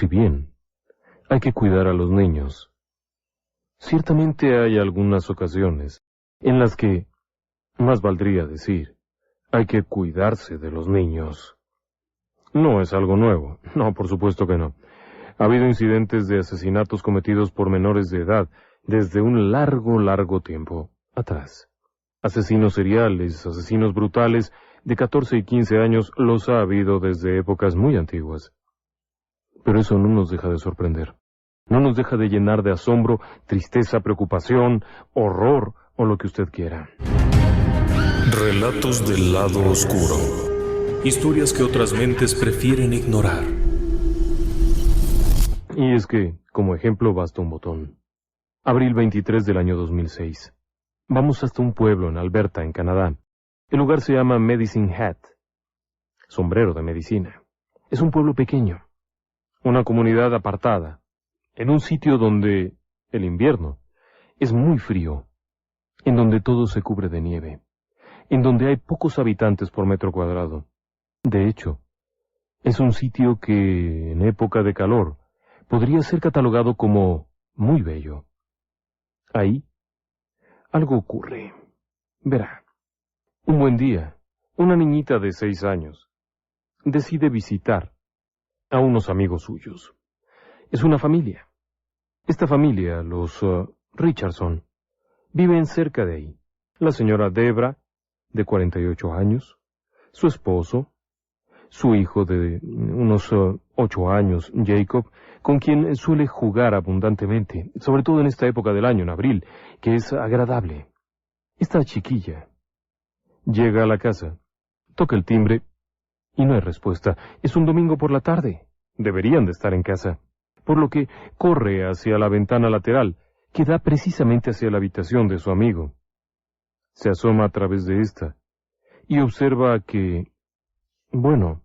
Si bien hay que cuidar a los niños, ciertamente hay algunas ocasiones en las que, más valdría decir, hay que cuidarse de los niños. No es algo nuevo, no, por supuesto que no. Ha habido incidentes de asesinatos cometidos por menores de edad desde un largo tiempo atrás. Asesinos seriales, asesinos brutales de 14 y 15 años los ha habido desde épocas muy antiguas. Pero eso no nos deja de sorprender. No nos deja de llenar de asombro, tristeza, preocupación, horror o lo que usted quiera. Relatos del lado oscuro. Historias que otras mentes prefieren ignorar. Y es que, como ejemplo, basta un botón. Abril 23 del año 2006. Vamos hasta un pueblo en Alberta, en Canadá. El lugar se llama Medicine Hat. Sombrero de medicina. Es un pueblo pequeño. Una comunidad apartada. En un sitio donde el invierno es muy frío. En donde todo se cubre de nieve. En donde hay pocos habitantes por metro cuadrado. De hecho, es un sitio que, en época de calor, podría ser catalogado como muy bello. Ahí, algo ocurre. Verá, un buen día, una niñita de 6 años decide visitar a unos amigos suyos. Es una familia. Esta familia, los Richardson, viven cerca de ahí. La señora Debra, de 48 años, su esposo, su hijo de unos 8 años, Jacob, con quien suele jugar abundantemente, sobre todo en esta época del año, en abril, que es agradable. Esta chiquilla llega a la casa, toca el timbre y no hay respuesta. Es un domingo por la tarde. Deberían de estar en casa. Por lo que corre hacia la ventana lateral, que da precisamente hacia la habitación de su amigo. Se asoma a través de esta y observa que, bueno,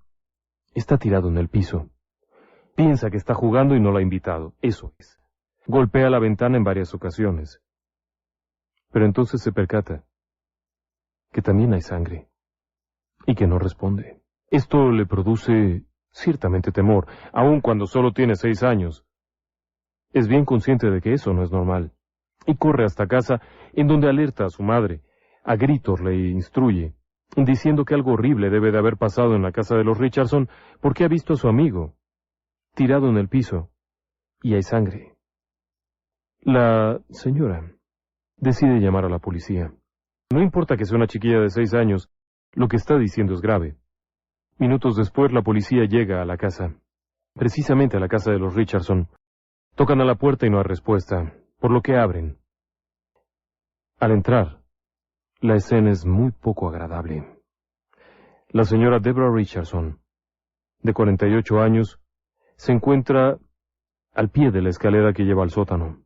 está tirado en el piso. Piensa que está jugando y no la ha invitado. Eso es. Golpea la ventana en varias ocasiones. Pero entonces se percata que también hay sangre y que no responde. Esto le produce ciertamente temor, aun cuando solo tiene 6 años. Es bien consciente de que eso no es normal, y corre hasta casa, en donde alerta a su madre. A gritos le instruye, diciendo que algo horrible debe de haber pasado en la casa de los Richardson, porque ha visto a su amigo tirado en el piso, y hay sangre. La señora decide llamar a la policía. No importa que sea una chiquilla de 6 años, lo que está diciendo es grave. Minutos después la policía llega a la casa, precisamente a la casa de los Richardson. Tocan a la puerta y no hay respuesta, por lo que abren. Al entrar, la escena es muy poco agradable. La señora Deborah Richardson, de 48 años, se encuentra al pie de la escalera que lleva al sótano.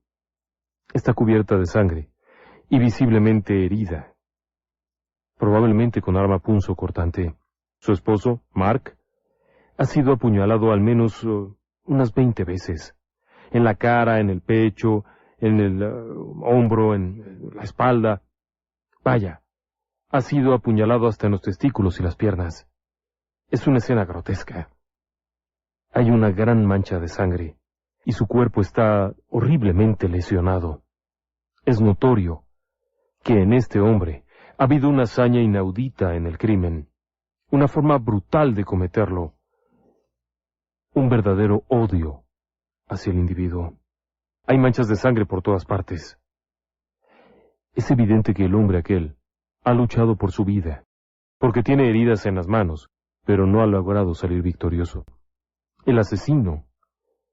Está cubierta de sangre y visiblemente herida, probablemente con arma punzocortante. Su esposo, Mark, ha sido apuñalado al menos unas 20 veces. En la cara, en el pecho, en el hombro, en la espalda. Vaya, ha sido apuñalado hasta en los testículos y las piernas. Es una escena grotesca. Hay una gran mancha de sangre, y su cuerpo está horriblemente lesionado. Es notorio que en este hombre ha habido una hazaña inaudita en el crimen, una forma brutal de cometerlo, un verdadero odio hacia el individuo. Hay manchas de sangre por todas partes. Es evidente que el hombre aquel ha luchado por su vida, porque tiene heridas en las manos, pero no ha logrado salir victorioso. El asesino,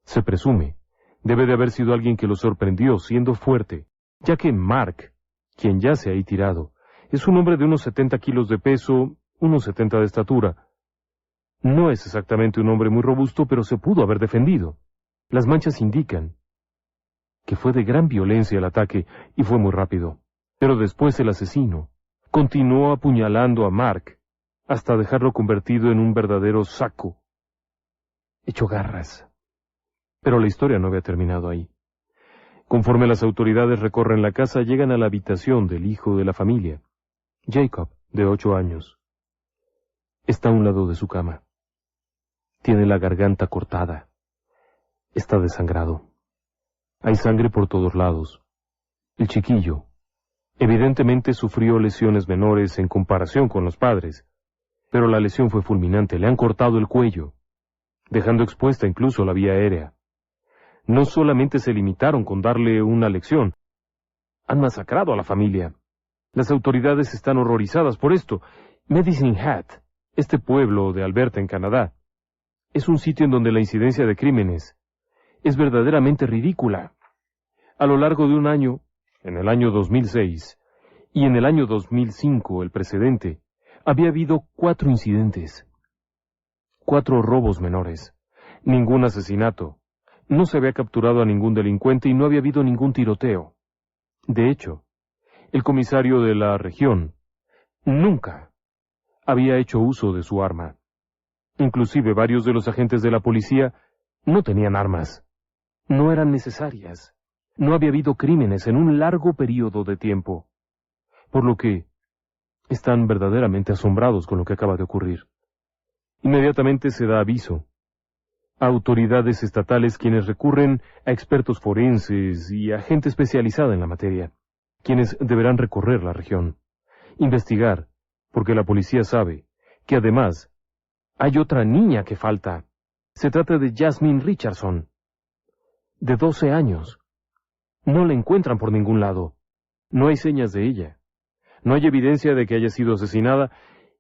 se presume, debe de haber sido alguien que lo sorprendió siendo fuerte, ya que Mark, quien yace ahí tirado, es un hombre de unos 70 kilos de peso, unos 70 de estatura. No es exactamente un hombre muy robusto, pero se pudo haber defendido. Las manchas indican que fue de gran violencia el ataque y fue muy rápido. Pero después el asesino continuó apuñalando a Mark hasta dejarlo convertido en un verdadero saco, hecho garras. Pero la historia no había terminado ahí. Conforme las autoridades recorren la casa, llegan a la habitación del hijo de la familia, Jacob, de 8 años. Está a un lado de su cama. Tiene la garganta cortada. está desangrado. Hay sangre por todos lados. El chiquillo, evidentemente sufrió lesiones menores en comparación con los padres, pero la lesión fue fulminante. Le han cortado el cuello, dejando expuesta incluso la vía aérea. No solamente se limitaron con darle una lección, han masacrado a la familia. Las autoridades están horrorizadas por esto. Medicine Hat, este pueblo de Alberta en Canadá, es un sitio en donde la incidencia de crímenes es verdaderamente ridícula. A lo largo de un año, en el año 2006, y en el año 2005, el precedente, había habido 4 incidentes. 4 robos menores. Ningún asesinato. No se había capturado a ningún delincuente y no había habido ningún tiroteo. De hecho, el comisario de la región nunca había hecho uso de su arma. Inclusive varios de los agentes de la policía no tenían armas. No eran necesarias. No había habido crímenes en un largo periodo de tiempo. Por lo que están verdaderamente asombrados con lo que acaba de ocurrir. Inmediatamente se da aviso a autoridades estatales, quienes recurren a expertos forenses y a gente especializada en la materia, quienes deberán recorrer la región, investigar, porque la policía sabe que además hay otra niña que falta. Se trata de Jasmine Richardson, de 12 años. No la encuentran por ningún lado. No hay señas de ella. No hay evidencia de que haya sido asesinada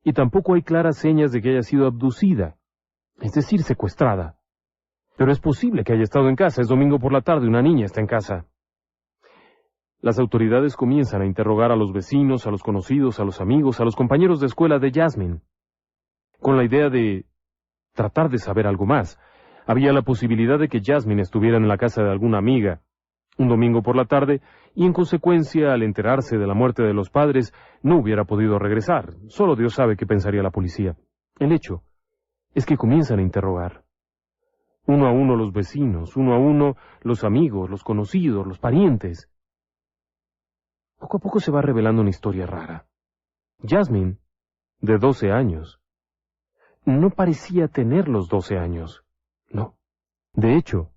y tampoco hay claras señas de que haya sido abducida, es decir, secuestrada. Pero es posible que haya estado en casa. Es domingo por la tarde, una niña está en casa. Las autoridades comienzan a interrogar a los vecinos, a los conocidos, a los amigos, a los compañeros de escuela de Jasmine, con la idea de tratar de saber algo más. Había la posibilidad de que Jasmine estuviera en la casa de alguna amiga un domingo por la tarde y en consecuencia, al enterarse de la muerte de los padres, no hubiera podido regresar. Solo Dios sabe qué pensaría la policía. El hecho es que comienzan a interrogar. Uno a uno los vecinos, uno a uno los amigos, los conocidos, los parientes. Poco a poco se va revelando una historia rara. Jasmine, de 12 años, no parecía tener los 12 años. No. De hecho,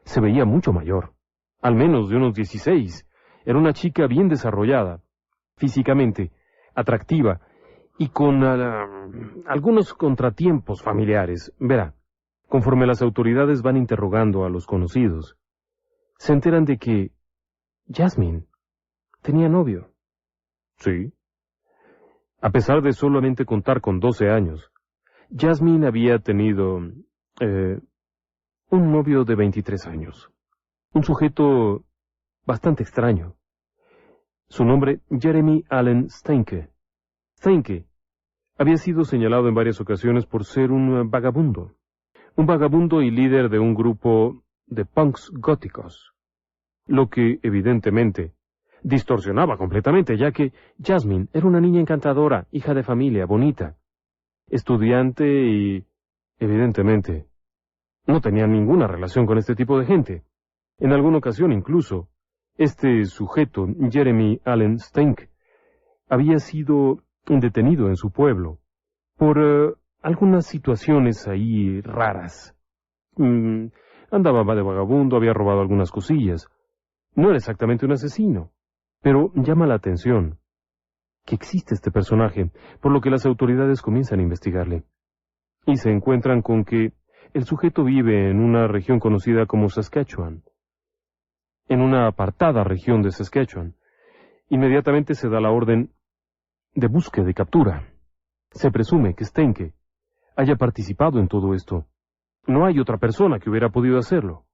se veía mucho mayor. Al menos de unos 16. Era una chica bien desarrollada, físicamente, atractiva, y con algunos contratiempos familiares. Verá, conforme las autoridades van interrogando a los conocidos, se enteran de que Jasmine tenía novio. Sí. A pesar de solamente contar con 12 años, Jasmine había tenido un novio de 23 años. Un sujeto bastante extraño. Su nombre, Jeremy Allen Steinke. Steinke había sido señalado en varias ocasiones por ser un vagabundo y líder de un grupo de punks góticos, lo que, evidentemente, distorsionaba completamente, ya que Jasmine era una niña encantadora, hija de familia, bonita, estudiante y, evidentemente, no tenía ninguna relación con este tipo de gente. En alguna ocasión, incluso, este sujeto, Jeremy Allen Steinke, había sido detenido en su pueblo por algunas situaciones ahí raras. Andaba de vagabundo, había robado algunas cosillas. No era exactamente un asesino, pero llama la atención que existe este personaje, por lo que las autoridades comienzan a investigarle. Y se encuentran con que el sujeto vive en una región conocida como Saskatchewan, en una apartada región de Saskatchewan. Inmediatamente se da la orden de búsqueda y captura. Se presume que Steinke haya participado en todo esto. No hay otra persona que hubiera podido hacerlo.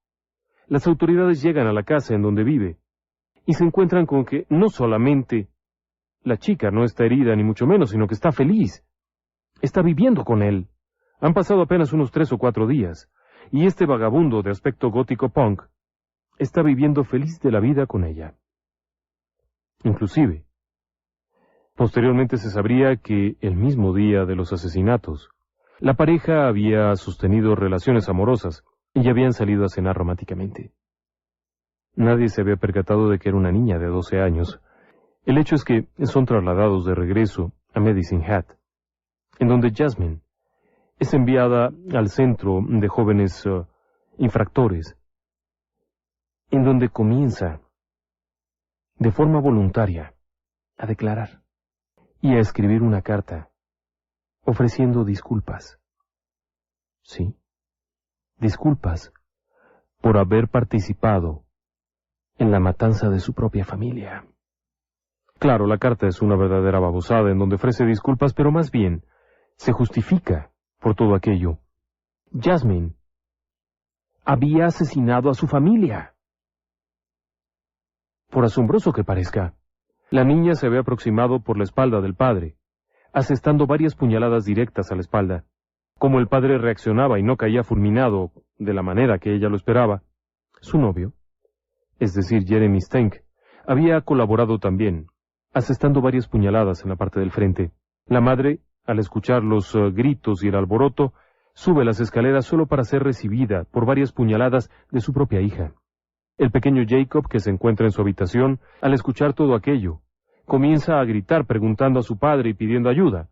Las autoridades llegan a la casa en donde vive y se encuentran con que no solamente la chica no está herida ni mucho menos, sino que está feliz. Está viviendo con él. Han pasado apenas unos 3 o 4 días y este vagabundo de aspecto gótico punk está viviendo feliz de la vida con ella. Inclusive, posteriormente se sabría que el mismo día de los asesinatos, la pareja había sostenido relaciones amorosas y habían salido a cenar románticamente. Nadie se había percatado de que era una niña de 12 años. El hecho es que son trasladados de regreso a Medicine Hat, en donde Jasmine es enviada al centro de jóvenes infractores, en donde comienza, de forma voluntaria, a declarar y a escribir una carta, ofreciendo disculpas. Sí, disculpas por haber participado en la matanza de su propia familia. Claro, la carta es una verdadera babosada en donde ofrece disculpas, pero más bien se justifica por todo aquello. Jasmine había asesinado a su familia. Por asombroso que parezca, la niña se había aproximado por la espalda del padre, asestando varias puñaladas directas a la espalda. Como el padre reaccionaba y no caía fulminado de la manera que ella lo esperaba, su novio, es decir, Jeremy Stenck, había colaborado también, asestando varias puñaladas en la parte del frente. La madre, al escuchar los gritos y el alboroto, sube las escaleras solo para ser recibida por varias puñaladas de su propia hija. El pequeño Jacob, que se encuentra en su habitación, al escuchar todo aquello, comienza a gritar preguntando a su padre y pidiendo ayuda.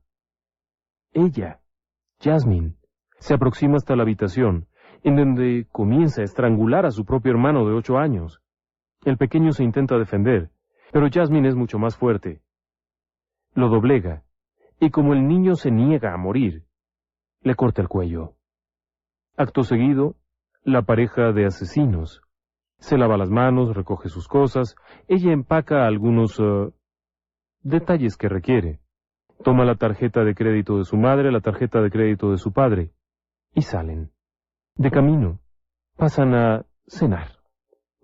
Ella, Jasmine, se aproxima hasta la habitación, en donde comienza a estrangular a su propio hermano de 8 años. El pequeño se intenta defender, pero Jasmine es mucho más fuerte. Lo doblega, y como el niño se niega a morir, le corta el cuello. Acto seguido, la pareja de asesinos se lava las manos, recoge sus cosas, ella empaca algunos detalles que requiere. Toma la tarjeta de crédito de su madre, la tarjeta de crédito de su padre, y salen. De camino, pasan a cenar,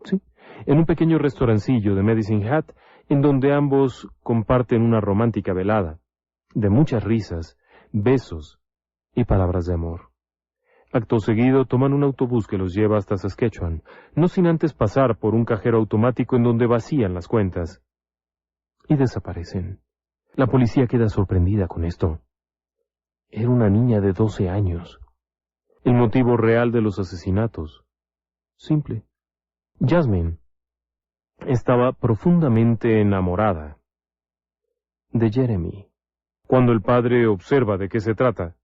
¿sí? En un pequeño restaurancillo de Medicine Hat, en donde ambos comparten una romántica velada, de muchas risas, besos y palabras de amor. Acto seguido, toman un autobús que los lleva hasta Saskatchewan, no sin antes pasar por un cajero automático en donde vacían las cuentas. Y desaparecen. La policía queda sorprendida con esto. Era una niña de 12 años. El motivo real de los asesinatos. Simple. Jasmine estaba profundamente enamorada de Jeremy. Cuando el padre observa de qué se trata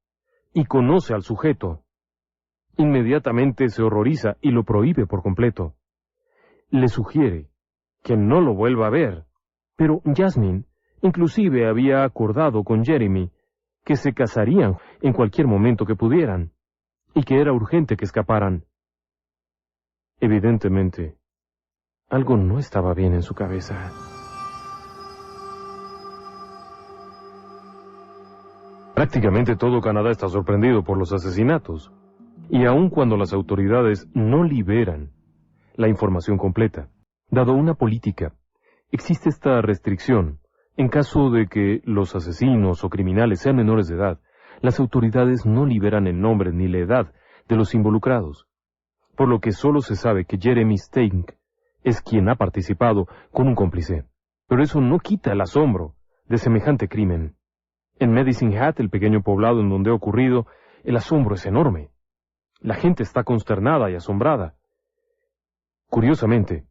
y conoce al sujeto, inmediatamente se horroriza y lo prohíbe por completo. Le sugiere que no lo vuelva a ver, pero Jasmine inclusive había acordado con Jeremy que se casarían en cualquier momento que pudieran, y que era urgente que escaparan. Evidentemente, algo no estaba bien en su cabeza. Prácticamente todo Canadá está sorprendido por los asesinatos, y aun cuando las autoridades no liberan la información completa, dado una política, existe esta restricción. En caso de que los asesinos o criminales sean menores de edad, las autoridades no liberan el nombre ni la edad de los involucrados, por lo que solo se sabe que Jeremy Stenck es quien ha participado con un cómplice. Pero eso no quita el asombro de semejante crimen. En Medicine Hat, el pequeño poblado en donde ha ocurrido, el asombro es enorme. La gente está consternada y asombrada. Curiosamente,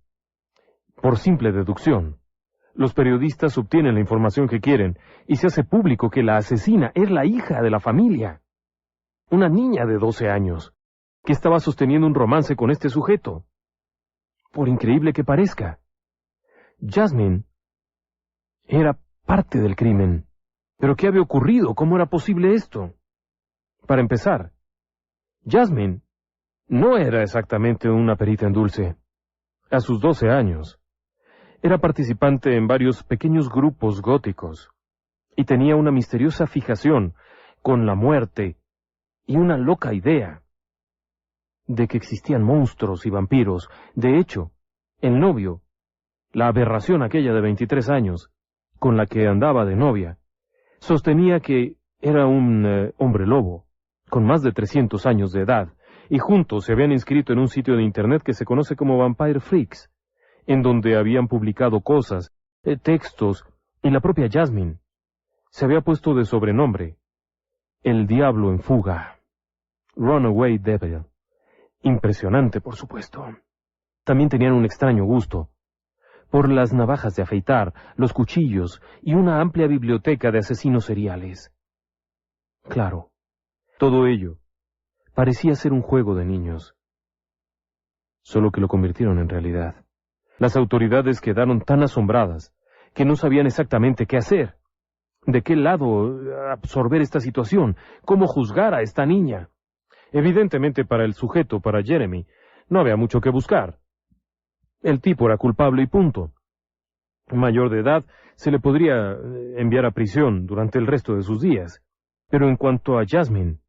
por simple deducción, los periodistas obtienen la información que quieren y se hace público que la asesina es la hija de la familia. Una niña de 12 años, que estaba sosteniendo un romance con este sujeto. Por increíble que parezca, Jasmine era parte del crimen. ¿Pero qué había ocurrido? ¿Cómo era posible esto? Para empezar, Jasmine no era exactamente una perita en dulce. A sus 12 años, era participante en varios pequeños grupos góticos y tenía una misteriosa fijación con la muerte y una loca idea de que existían monstruos y vampiros. De hecho, el novio, la aberración aquella de 23 años, con la que andaba de novia, sostenía que era un hombre lobo, con más de 300 años de edad, y juntos se habían inscrito en un sitio de internet que se conoce como Vampire Freaks, en donde habían publicado cosas, textos, y la propia Jasmine se había puesto de sobrenombre el Diablo en Fuga, Runaway Devil. Impresionante, por supuesto. También tenían un extraño gusto por las navajas de afeitar, los cuchillos y una amplia biblioteca de asesinos seriales. Claro, todo ello parecía ser un juego de niños. solo que lo convirtieron en realidad. Las autoridades quedaron tan asombradas que no sabían exactamente qué hacer. ¿De qué lado absorber esta situación? ¿Cómo juzgar a esta niña? Evidentemente para el sujeto, para Jeremy, no había mucho que buscar. El tipo era culpable y punto. Mayor de edad, se le podría enviar a prisión durante el resto de sus días. Pero en cuanto a Jasmine,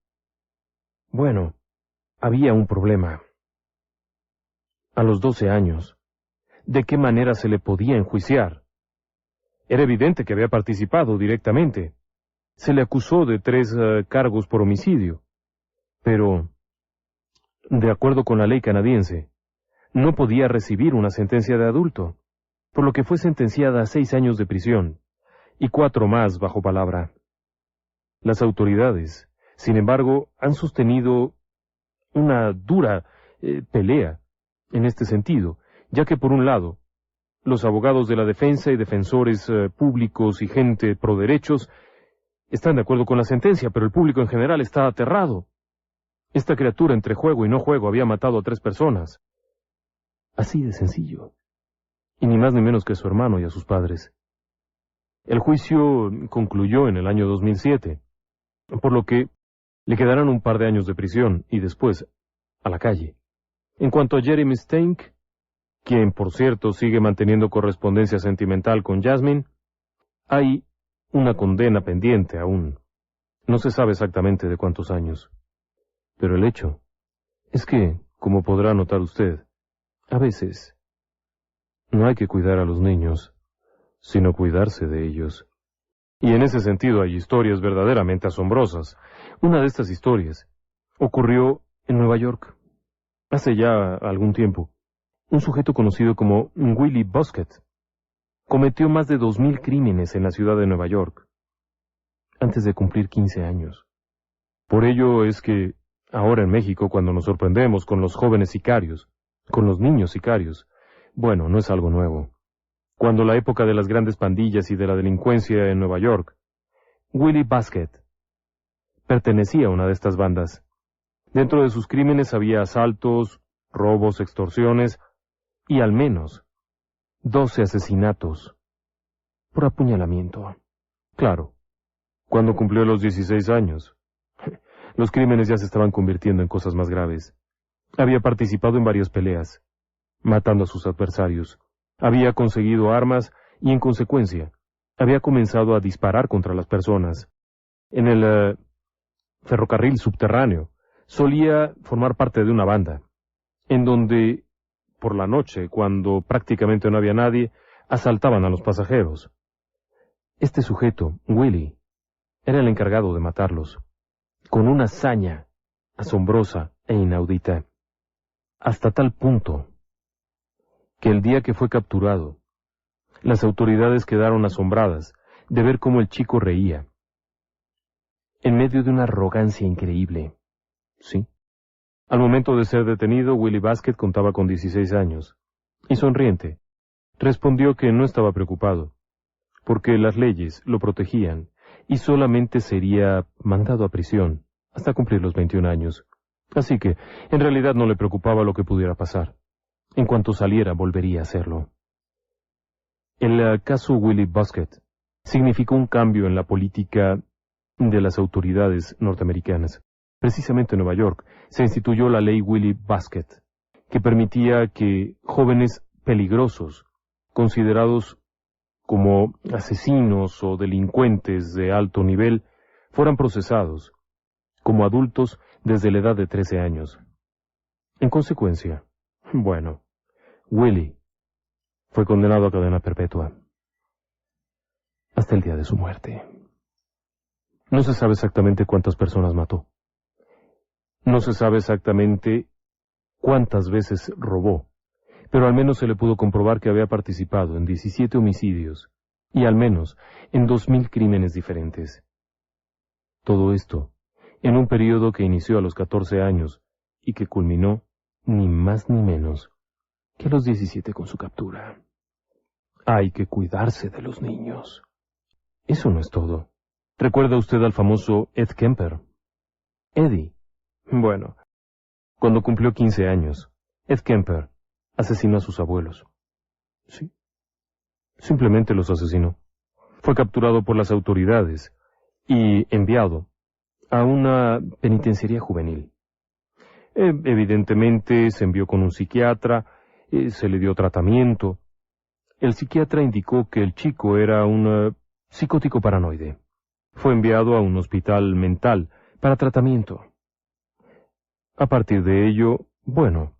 bueno, había un problema. A los 12 años, ¿de qué manera se le podía enjuiciar? Era evidente que había participado directamente. Se le acusó de 3 cargos por homicidio. Pero, de acuerdo con la ley canadiense, no podía recibir una sentencia de adulto, por lo que fue sentenciada a 6 años de prisión, y 4 más bajo palabra. Las autoridades, sin embargo, han sostenido una dura pelea en este sentido, ya que por un lado, los abogados de la defensa y defensores públicos y gente pro derechos están de acuerdo con la sentencia, pero el público en general está aterrado. Esta criatura entre juego y no juego había matado a 3 personas. Así de sencillo. Y ni más ni menos que a su hermano y a sus padres. El juicio concluyó en el año 2007, por lo que le quedarán un par de años de prisión y después a la calle. En cuanto a Jeremy Stank, quien por cierto sigue manteniendo correspondencia sentimental con Jasmine, hay una condena pendiente aún. No se sabe exactamente de cuántos años. Pero el hecho es que, como podrá notar usted, a veces no hay que cuidar a los niños, sino cuidarse de ellos. Y en ese sentido hay historias verdaderamente asombrosas. Una de estas historias ocurrió en Nueva York. Hace ya algún tiempo, un sujeto conocido como Willie Buskett cometió más de 2000 crímenes en la ciudad de Nueva York, antes de cumplir 15 años. Por ello es que, ahora en México, cuando nos sorprendemos con los jóvenes sicarios, con los niños sicarios, bueno, no es algo nuevo. Cuando la época de las grandes pandillas y de la delincuencia en Nueva York, Willie Buskett pertenecía a una de estas bandas. Dentro de sus crímenes había asaltos, robos, extorsiones y al menos 12 asesinatos por apuñalamiento. Claro, cuando cumplió los 16 años, los crímenes ya se estaban convirtiendo en cosas más graves. Había participado en varias peleas, matando a sus adversarios. Había conseguido armas y, en consecuencia, había comenzado a disparar contra las personas. En el ferrocarril subterráneo, solía formar parte de una banda, en donde, por la noche, cuando prácticamente no había nadie, asaltaban a los pasajeros. Este sujeto, Willie, era el encargado de matarlos, con una hazaña asombrosa e inaudita, hasta tal punto que el día que fue capturado, las autoridades quedaron asombradas de ver cómo el chico reía, en medio de una arrogancia increíble. Sí. Al momento de ser detenido, Willie Buskett contaba con 16 años, y sonriente, respondió que no estaba preocupado, porque las leyes lo protegían, y solamente sería mandado a prisión hasta cumplir los 21 años. Así que, en realidad no le preocupaba lo que pudiera pasar. En cuanto saliera, volvería a hacerlo. El caso Willie Buskett significó un cambio en la política de las autoridades norteamericanas. Precisamente en Nueva York se instituyó la ley Willie Buskett, que permitía que jóvenes peligrosos, considerados como asesinos o delincuentes de alto nivel, fueran procesados como adultos desde la edad de 13 años. En consecuencia, bueno, Willie fue condenado a cadena perpetua hasta el día de su muerte. No se sabe exactamente cuántas personas mató. No se sabe exactamente cuántas veces robó, pero al menos se le pudo comprobar que había participado en 17 homicidios y al menos en 2000 crímenes diferentes. Todo esto en un periodo que inició a los 14 años y que culminó ni más ni menos que a los 17 con su captura. Hay que cuidarse de los niños. Eso no es todo. ¿Recuerda usted al famoso Ed Kemper? Eddie. Bueno, cuando cumplió 15 años, Ed Kemper asesinó a sus abuelos. Sí, simplemente los asesinó. Fue capturado por las autoridades y enviado a una penitenciaría juvenil. Evidentemente se envió con un psiquiatra, se le dio tratamiento. El psiquiatra indicó que el chico era un psicótico paranoide. Fue enviado a un hospital mental para tratamiento. A partir de ello, bueno,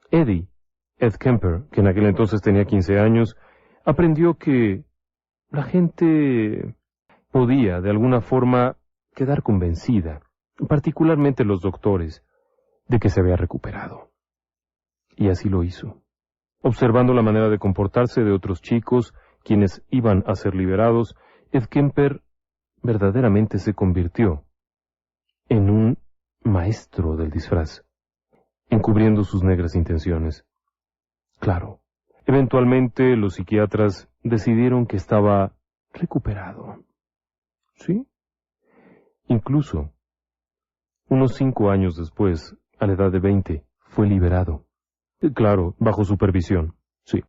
Ed Kemper, que en aquel entonces tenía 15 años, aprendió que la gente podía, de alguna forma, quedar convencida, particularmente los doctores, de que se había recuperado. Y así lo hizo. Observando la manera de comportarse de otros chicos, quienes iban a ser liberados, Ed Kemper verdaderamente se convirtió en un maestro del disfraz, encubriendo sus negras intenciones. Claro, eventualmente los psiquiatras decidieron que estaba recuperado. ¿Sí? Incluso, unos 5 años después, a la edad de 20, fue liberado. Claro, bajo supervisión, sí.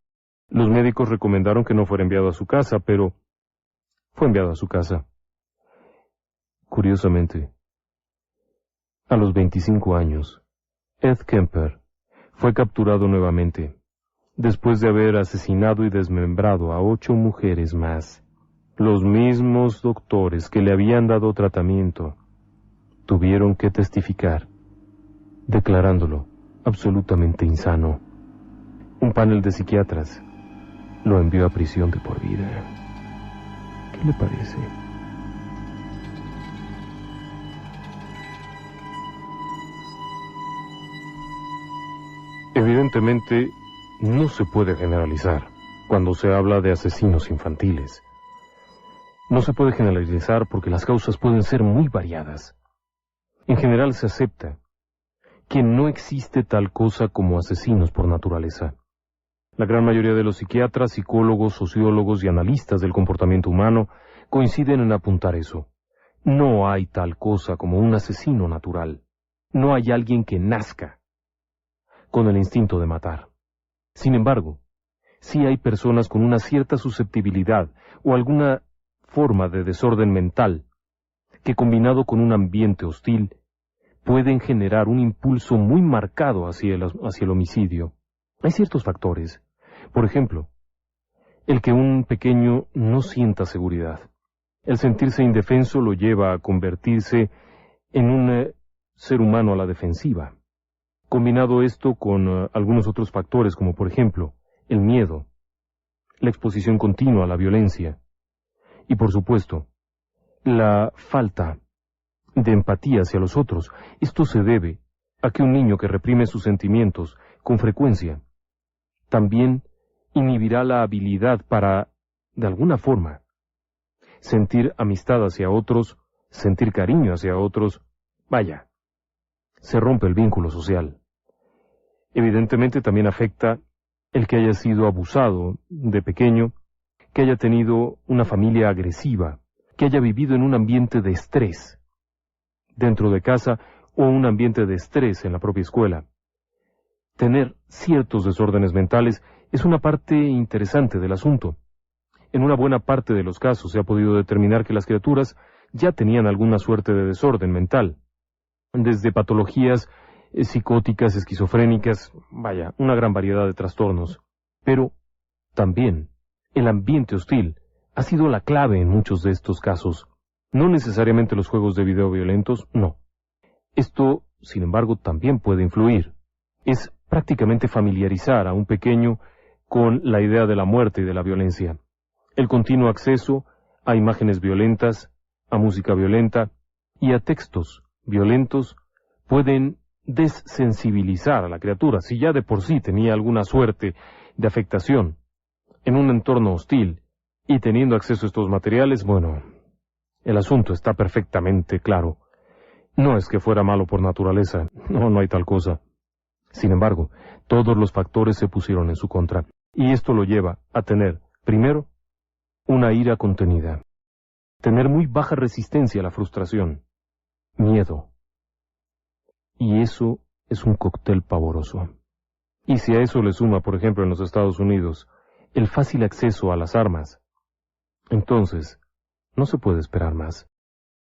Los médicos recomendaron que no fuera enviado a su casa, pero fue enviado a su casa. Curiosamente, a los 25 años, Ed Kemper fue capturado nuevamente, después de haber asesinado y desmembrado a 8 mujeres más. Los mismos doctores que le habían dado tratamiento tuvieron que testificar, declarándolo absolutamente insano. Un panel de psiquiatras lo envió a prisión de por vida. ¿Qué le parece? Evidentemente, no se puede generalizar cuando se habla de asesinos infantiles. No se puede generalizar porque las causas pueden ser muy variadas. En general se acepta que no existe tal cosa como asesinos por naturaleza. La gran mayoría de los psiquiatras, psicólogos, sociólogos y analistas del comportamiento humano coinciden en apuntar eso. No hay tal cosa como un asesino natural. No hay alguien que nazca con el instinto de matar. Sin embargo, sí hay personas con una cierta susceptibilidad o alguna forma de desorden mental que, combinado con un ambiente hostil, pueden generar un impulso muy marcado hacia el homicidio. Hay ciertos factores. Por ejemplo, el que un pequeño no sienta seguridad. El sentirse indefenso lo lleva a convertirse en un ser humano a la defensiva. Combinado esto con algunos otros factores, como por ejemplo, el miedo, la exposición continua a la violencia y, por supuesto, la falta de empatía hacia los otros. Esto se debe a que un niño que reprime sus sentimientos con frecuencia también inhibirá la habilidad para, de alguna forma, sentir amistad hacia otros, sentir cariño hacia otros. Vaya, se rompe el vínculo social. Evidentemente también afecta el que haya sido abusado de pequeño, que haya tenido una familia agresiva, que haya vivido en un ambiente de estrés dentro de casa o un ambiente de estrés en la propia escuela. Tener ciertos desórdenes mentales es una parte interesante del asunto. En una buena parte de los casos se ha podido determinar que las criaturas ya tenían alguna suerte de desorden mental, desde patologías psicóticas, esquizofrénicas, vaya, una gran variedad de trastornos. Pero también el ambiente hostil ha sido la clave en muchos de estos casos. No necesariamente los juegos de video violentos, no. Esto, sin embargo, también puede influir. Es prácticamente familiarizar a un pequeño con la idea de la muerte y de la violencia. El continuo acceso a imágenes violentas, a música violenta y a textos violentos pueden desensibilizar a la criatura. Si ya de por sí tenía alguna suerte de afectación en un entorno hostil y teniendo acceso a estos materiales, bueno, el asunto está perfectamente claro. No es que fuera malo por naturaleza, no hay tal cosa. Sin embargo, todos los factores se pusieron en su contra, y esto lo lleva a tener, primero, una ira contenida, tener muy baja resistencia a la frustración, miedo. Y eso es un cóctel pavoroso. Y si a eso le suma, por ejemplo, en los Estados Unidos, el fácil acceso a las armas, entonces no se puede esperar más.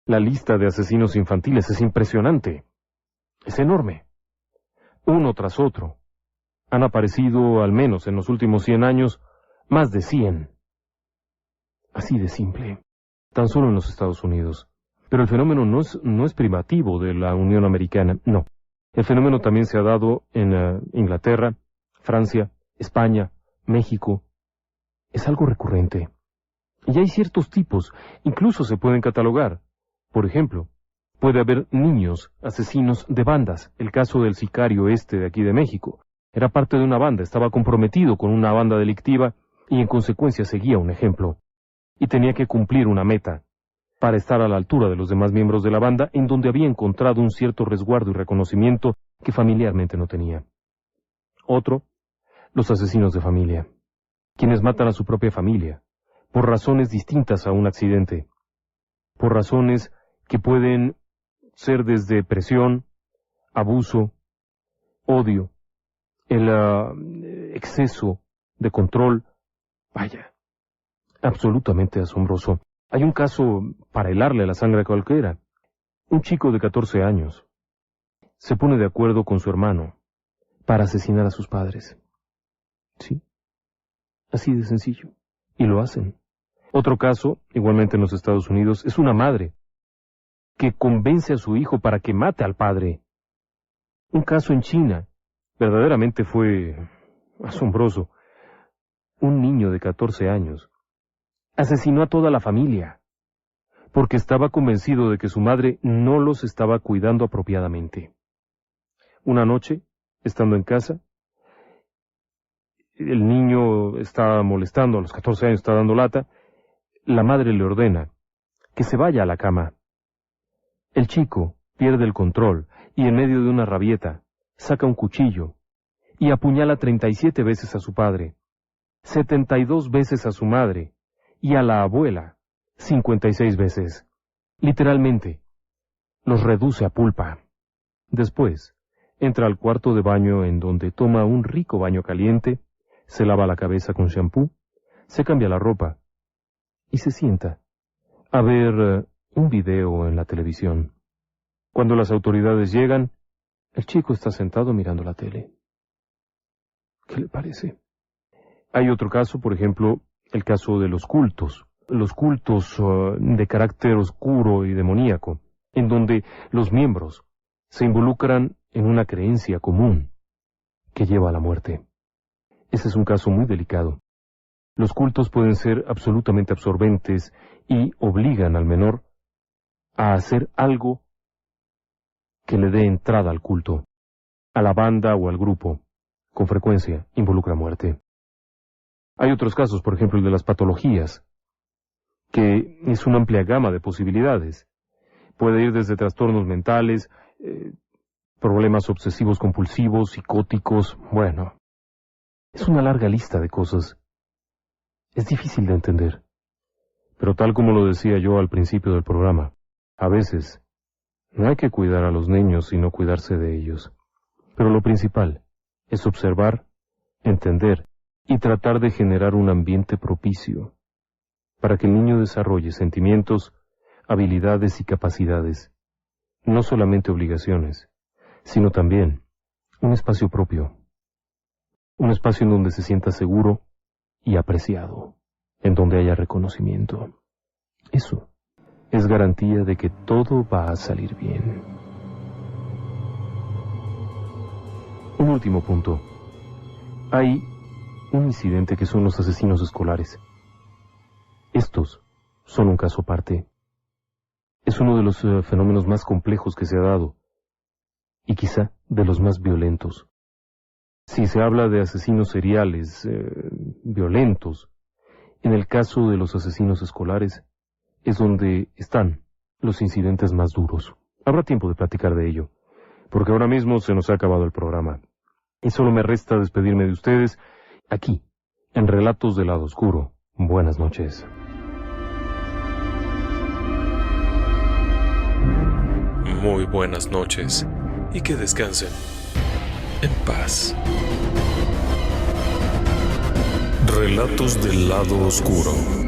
La lista de asesinos infantiles es impresionante. Es enorme. Uno tras otro. Han aparecido, al menos en los últimos 100 años, más de 100. Así de simple. Tan solo en los Estados Unidos. Pero el fenómeno no es privativo de la Unión Americana, no. El fenómeno también se ha dado en Inglaterra, Francia, España, México. Es algo recurrente. Y hay ciertos tipos, incluso se pueden catalogar. Por ejemplo, puede haber niños asesinos de bandas. El caso del sicario de aquí de México. Era parte de una banda, estaba comprometido con una banda delictiva y en consecuencia seguía un ejemplo. Y tenía que cumplir una meta para estar a la altura de los demás miembros de la banda, en donde había encontrado un cierto resguardo y reconocimiento que familiarmente no tenía. Otro, los asesinos de familia, quienes matan a su propia familia, por razones distintas a un accidente, por razones que pueden ser desde presión, abuso, odio, el exceso de control, vaya, absolutamente asombroso. Hay un caso para helarle la sangre a cualquiera. Un chico de 14 años se pone de acuerdo con su hermano para asesinar a sus padres. Sí, así de sencillo. Y lo hacen. Otro caso, igualmente en los Estados Unidos, es una madre que convence a su hijo para que mate al padre. Un caso en China. Verdaderamente fue asombroso. Un niño de 14 años asesinó a toda la familia, porque estaba convencido de que su madre no los estaba cuidando apropiadamente. Una noche, estando en casa, el niño está molestando, a los 14 años está dando lata, la madre le ordena que se vaya a la cama. El chico pierde el control y en medio de una rabieta saca un cuchillo y apuñala 37 veces a su padre, 72 veces a su madre, y a la abuela 56 veces. Literalmente, los reduce a pulpa. Después, entra al cuarto de baño en donde toma un rico baño caliente, se lava la cabeza con shampoo, se cambia la ropa y se sienta a ver un video en la televisión. Cuando las autoridades llegan, el chico está sentado mirando la tele. ¿Qué le parece? Hay otro caso, por ejemplo, el caso de los cultos de carácter oscuro y demoníaco, en donde los miembros se involucran en una creencia común que lleva a la muerte. Ese es un caso muy delicado. Los cultos pueden ser absolutamente absorbentes y obligan al menor a hacer algo que le dé entrada al culto, a la banda o al grupo. Con frecuencia involucra muerte. Hay otros casos, por ejemplo, el de las patologías, que es una amplia gama de posibilidades. Puede ir desde trastornos mentales, problemas obsesivos compulsivos, psicóticos, bueno. Es una larga lista de cosas. Es difícil de entender. Pero tal como lo decía yo al principio del programa, a veces no hay que cuidar a los niños sino cuidarse de ellos. Pero lo principal es observar, entender y tratar de generar un ambiente propicio para que el niño desarrolle sentimientos, habilidades y capacidades, no solamente obligaciones, sino también un espacio propio, un espacio en donde se sienta seguro y apreciado, en donde haya reconocimiento. Eso es garantía de que todo va a salir bien. Un último punto. Hay un incidente que son los asesinos escolares. Estos son un caso aparte. Es uno de los fenómenos más complejos que se ha dado, y quizá de los más violentos. Si se habla de asesinos seriales, violentos, en el caso de los asesinos escolares, es donde están los incidentes más duros. Habrá tiempo de platicar de ello, porque ahora mismo se nos ha acabado el programa. Y solo me resta despedirme de ustedes aquí, en Relatos del Lado Oscuro. Buenas noches. Muy buenas noches y que descansen en paz. Relatos del lado oscuro.